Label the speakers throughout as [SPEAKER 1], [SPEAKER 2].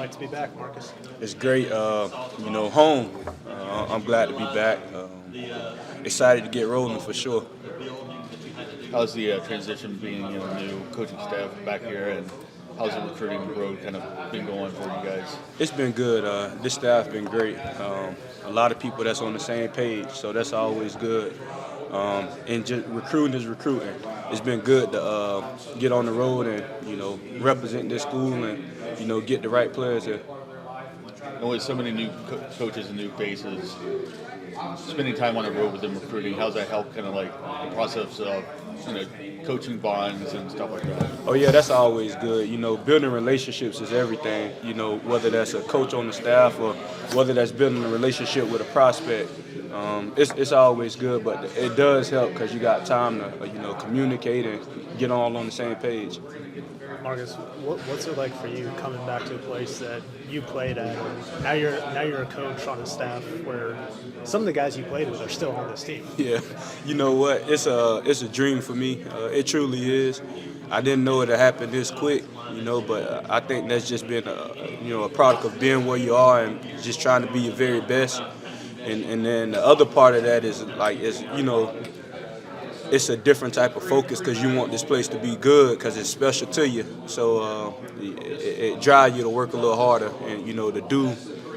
[SPEAKER 1] like to be back, Marcus?
[SPEAKER 2] It's great, home. I'm glad to be back. Excited to get rolling for sure.
[SPEAKER 3] How's the transition being new coaching staff back here, and how's the recruiting road kind of been going for you guys?
[SPEAKER 2] It's been good. This staff's been great. A lot of people that's on the same page, so that's always good. And just recruiting is recruiting. It's been good to get on the road and represent this school and get the right players here.
[SPEAKER 3] And with so many new coaches and new faces, spending time on the road with them recruiting, how's that help kind of like the process of coaching bonds and stuff like that?
[SPEAKER 2] Oh yeah, that's always good. Building relationships is everything. Whether that's a coach on the staff or whether that's building a relationship with a prospect, it's always good. But it does help because you got time to communicate and get all on the same page.
[SPEAKER 1] Marcus, what's it like for you coming back to a place that you played at? And now you're a coach on a staff where some of the guys you played with are still on this team.
[SPEAKER 2] Yeah, you know what? It's a dream for me. It truly is. I didn't know it'd happen this quick, but I think that's just been a product of being where you are and just trying to be your very best. And then the other part of that is it's a different type of focus because you want this place to be good because it's special to you. So it drives you to work a little harder and to do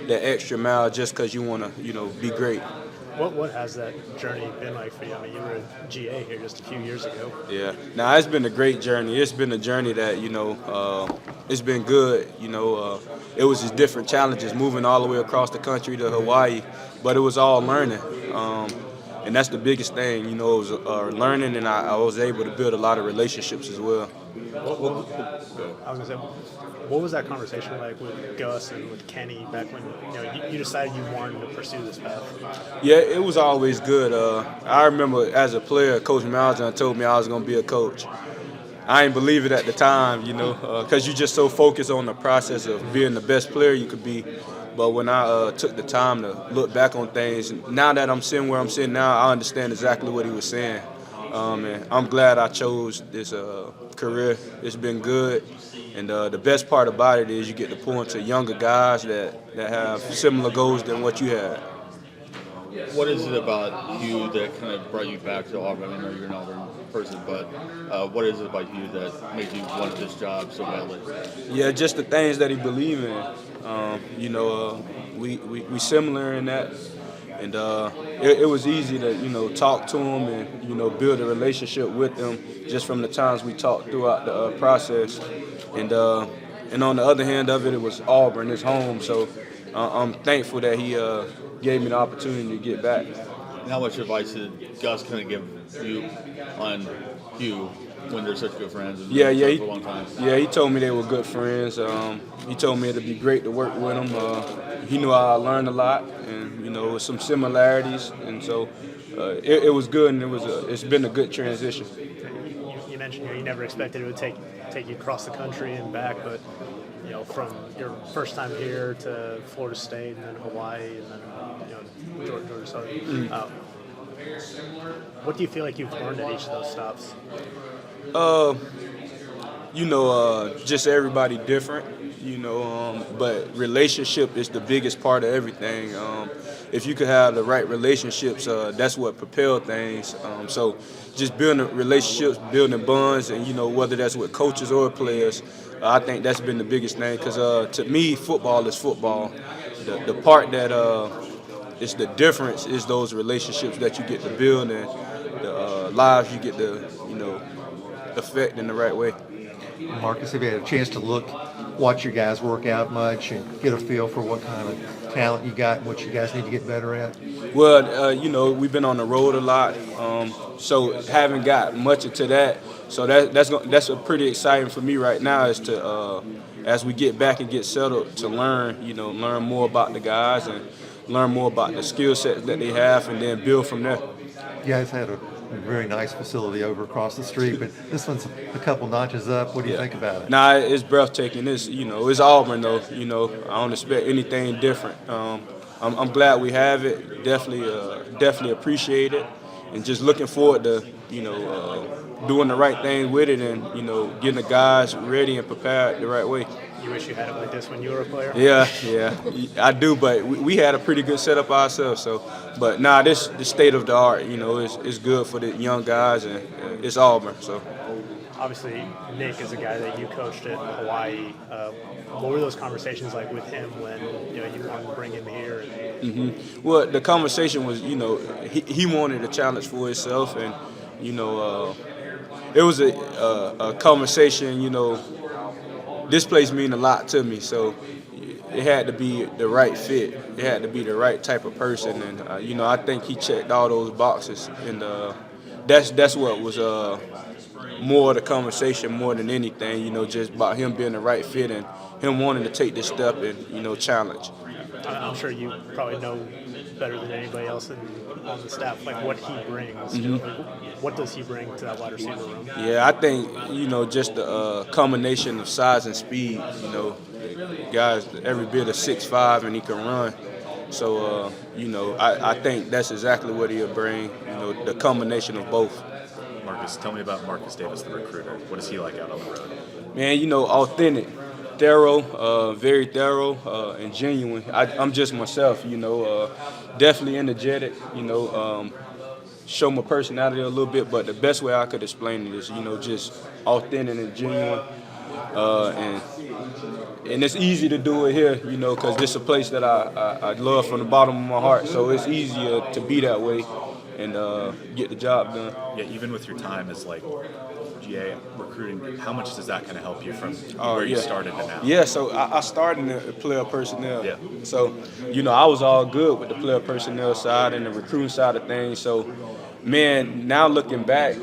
[SPEAKER 2] that extra mile just because you want to be great.
[SPEAKER 1] What has that journey been like for you? I mean, you were a GA here just a few years ago.
[SPEAKER 2] Yeah. Now it's been a great journey. It's been a journey that it's been good. It was just different challenges moving all the way across the country to Hawaii, but it was all learning. And that's the biggest thing, it was learning, and I was able to build a lot of relationships as well.
[SPEAKER 1] What was that conversation like with Gus and with Kenny back when you decided you wanted to pursue this path?
[SPEAKER 2] Yeah, it was always good. I remember as a player, Coach Malzahn told me I was going to be a coach. I didn't believe it at the time, because you're just so focused on the process of being the best player you could be. But when I took the time to look back on things, now that I'm sitting where I'm sitting now, I understand exactly what he was saying. And I'm glad I chose this career. It's been good. And the best part about it is you get to pour into younger guys that have similar goals than what you had.
[SPEAKER 3] What is it about Hugh that kind of brought you back to Auburn? I know you're an Auburn person, but what is it about Hugh that made you want this job so badly?
[SPEAKER 2] Yeah, just the things that he believed in. We similar in that, and it was easy to talk to him and build a relationship with him just from the times we talked throughout the process. And on the other hand of it, it was Auburn, his home. So I'm thankful that he gave me the opportunity to get back.
[SPEAKER 3] And how much advice did Gus kind of give you on Hugh when they're such good friends and for a long time?
[SPEAKER 2] Yeah, he told me they were good friends. He told me it'd be great to work with him. He knew I learned a lot, and some similarities, and so it was good, and it's been a good transition.
[SPEAKER 1] You mentioned you never expected it would take you across the country and back, but from your first time here to Florida State and then Hawaii and then Georgia Southern. What do you feel like you've learned at each of those stops?
[SPEAKER 2] Just everybody different, but relationship is the biggest part of everything. If you could have the right relationships, that's what propel things. So just building relationships, building bonds, and, whether that's with coaches or players, I think that's been the biggest thing because to me, football is football. The part that is the difference is those relationships that you get to build and the lives you get to, affect in the right way.
[SPEAKER 4] Marcus, have you had a chance to watch your guys work out much and get a feel for what kind of talent you got and what you guys need to get better at?
[SPEAKER 2] Well, we've been on the road a lot, so haven't got much into that. So that's a pretty exciting for me right now is to as we get back and get settled to learn more about the guys and learn more about the skill sets that they have and then build from there.
[SPEAKER 4] You guys had a very nice facility over across the street, but this one's a couple notches up. What do you think about it?
[SPEAKER 2] Nah, it's breathtaking. It's Auburn though. I don't expect anything different. I'm glad we have it. Definitely appreciate it, and just looking forward to doing the right thing with it and getting the guys ready and prepared the right way.
[SPEAKER 1] you wish you had it like this when you were a player?
[SPEAKER 2] Yeah, I do. But we had a pretty good setup ourselves. So, but this the state of the art. You know, it's good for the young guys, and it's Auburn. So.
[SPEAKER 1] Obviously, Nick is a guy that you coached at Hawaii. What were those conversations like with him when you wanted to bring him here?
[SPEAKER 2] Well, the conversation was, he wanted a challenge for himself, and it was a conversation. This place means a lot to me, so it had to be the right fit. It had to be the right type of person, and I think he checked all those boxes, and that's what was more of the conversation more than anything. Just about him being the right fit and him wanting to take this step and challenge.
[SPEAKER 1] I'm sure you probably know better than anybody else on the staff, like what he brings. What does he bring to that wide receiver room?
[SPEAKER 2] Yeah, I think just the combination of size and speed. Guys every bit of 6'5" and he can run. So I think that's exactly what he'll bring. The combination of both.
[SPEAKER 5] Marcus, tell me about Marcus Davis, the recruiter. What is he like out on the road?
[SPEAKER 2] Man, authentic, thorough, very thorough, and genuine. I'm just myself, definitely energetic, show my personality a little bit, but the best way I could explain it is, just authentic and genuine. And it's easy to do it here, because this is a place that I love from the bottom of my heart, so it's easier to be that way and get the job done.
[SPEAKER 5] Yeah, even with your time as GA recruiting, how much does that kind of help you from where you started to now?
[SPEAKER 2] Yeah, so I started in the player personnel.
[SPEAKER 5] Yeah.
[SPEAKER 2] So, I was all good with the player personnel side and the recruiting side of things. So, man, now looking back,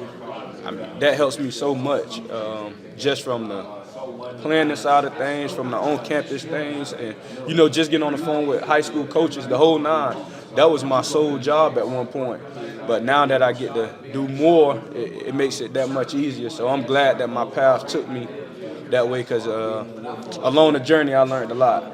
[SPEAKER 2] that helps me so much, just from the planning side of things, from the on-campus things, and, just getting on the phone with high school coaches, the whole nine. That was my sole job at one point. But now that I get to do more, it makes it that much easier. So I'm glad that my path took me that way, because along the journey I learned a lot.